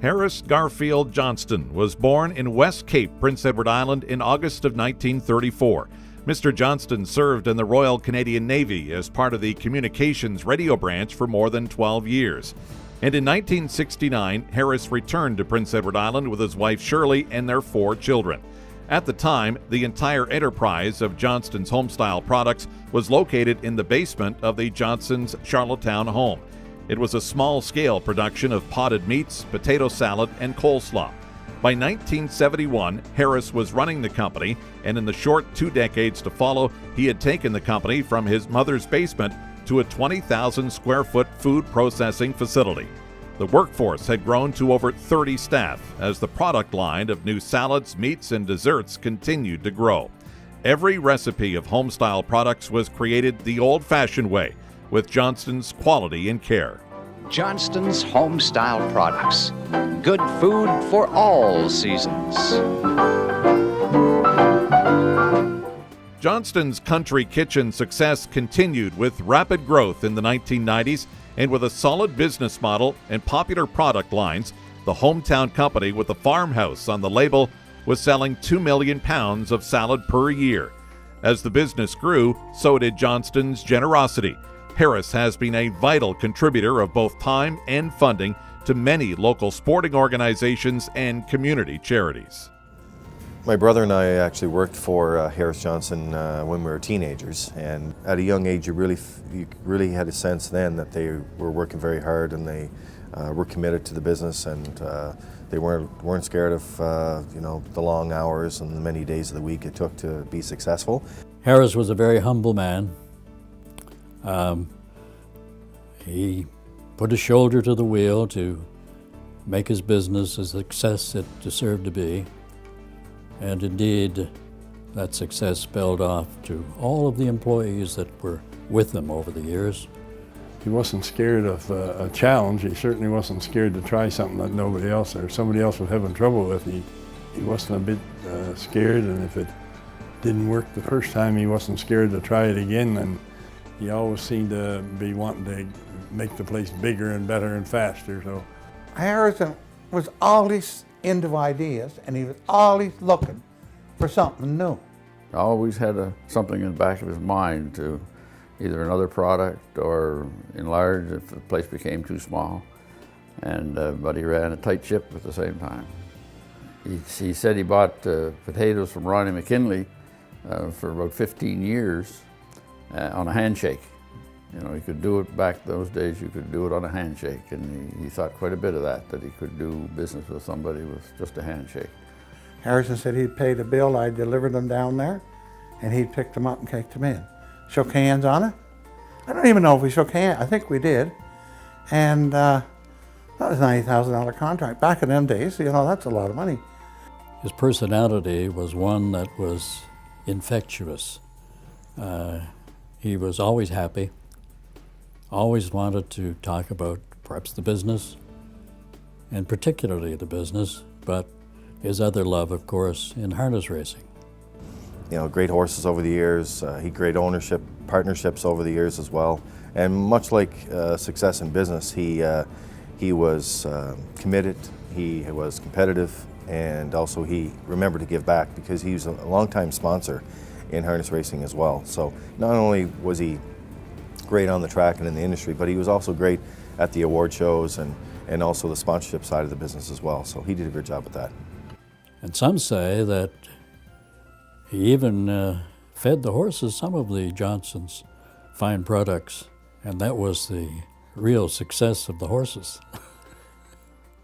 Harris Garfield Johnston was born in West Cape, Prince Edward Island in August of 1934. Mr. Johnston served in the Royal Canadian Navy as part of the communications radio branch for more than 12 years. And in 1969, Harris returned to Prince Edward Island with his wife Shirley and their 4 children. At the time, the entire enterprise of Johnston's Homestyle products was located in the basement of the Johnston's Charlottetown home. It was a small-scale production of potted meats, potato salad, and coleslaw. By 1971, Harris was running the company, and in the short 2 decades to follow, he had taken the company from his mother's basement to a 20,000 square foot food processing facility. The workforce had grown to over 30 staff as the product line of new salads, meats, and desserts continued to grow. Every recipe of Homestyle products was created the old-fashioned way, with Johnston's quality and care. Johnston's Homestyle products. Good food for all seasons. Johnston's country kitchen success continued with rapid growth in the 1990s, and with a solid business model and popular product lines, the hometown company with the farmhouse on the label was selling 2 million pounds of salad per year. As the business grew, so did Johnston's generosity. Harris has been a vital contributor of both time and funding to many local sporting organizations and community charities. My brother and I actually worked for Harris Johnston when we were teenagers, and at a young age you really had a sense then that they were working very hard and they were committed to the business, and they weren't scared of the long hours and the many days of the week it took to be successful. Harris was a very humble man. He put his shoulder to the wheel to make his business a success it deserved to be. And indeed, that success spelled off to all of the employees that were with him over the years. He wasn't scared of a challenge. He certainly wasn't scared to try something that nobody else or somebody else was having trouble with. He wasn't a bit scared, and if it didn't work the first time, he wasn't scared to try it again. And he always seemed to be wanting to make the place bigger and better and faster. So Harrison was always into ideas, and he was always looking for something new. Always had something in the back of his mind to either another product or enlarge if the place became too small. And but he ran a tight ship at the same time. He said he bought potatoes from Ronnie McKinley for about 15 years on a handshake. You know, he could do it back those days, you could do it on a handshake, and he thought quite a bit of that he could do business with somebody with just a handshake. Harrison said he'd pay the bill, I'd deliver them down there, and he'd pick them up and take them in. Shook hands on it. I don't even know if we shook hands, I think we did. And that was a $90,000 contract. Back in them days, that's a lot of money. His personality was one that was infectious. He was always happy, always wanted to talk about perhaps the business, and particularly the business, but his other love, of course, in harness racing. Great horses over the years, he great ownership, partnerships over the years as well. And much like success in business, he was committed, he was competitive, and also he remembered to give back because he was a longtime sponsor in harness racing as well. So not only was he great on the track and in the industry, but he was also great at the award shows and also the sponsorship side of the business as well. So he did a good job with that. And some say that he even fed the horses some of the Johnston's fine products, and that was the real success of the horses.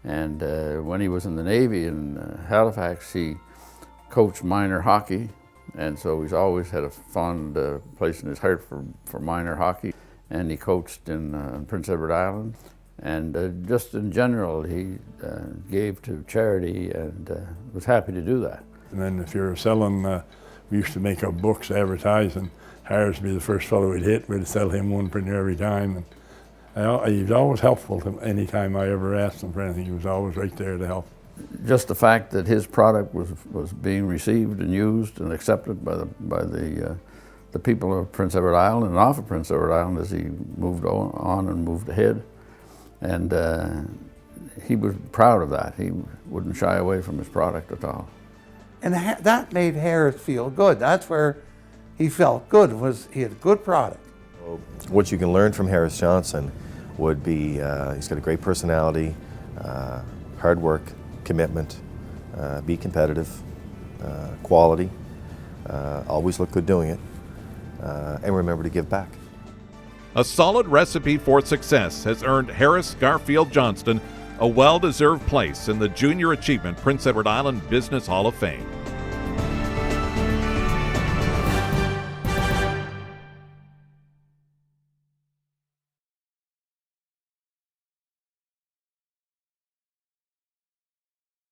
And when he was in the Navy in Halifax, he coached minor hockey, and so he's always had a fond place in his heart for minor hockey. And he coached in Prince Edward Island, and just in general, he gave to charity and was happy to do that. And then if you're selling, we used to make up books advertising. Harris would be the first fellow we'd hit. We'd sell him one printer every time. And he was always helpful to any time I ever asked him for anything. He was always right there to help. Just the fact that his product was being received and used and accepted by the people of Prince Edward Island and off of Prince Edward Island as he moved on and moved ahead. And he was proud of that. He wouldn't shy away from his product at all. And that made Harris feel good. That's where he felt good, was he had a good product. What you can learn from Harris Johnston would be he's got a great personality, hard work, commitment, be competitive, quality, always look good doing it, and remember to give back. A solid recipe for success has earned Harris Garfield Johnston a well-deserved place in the Junior Achievement Prince Edward Island Business Hall of Fame.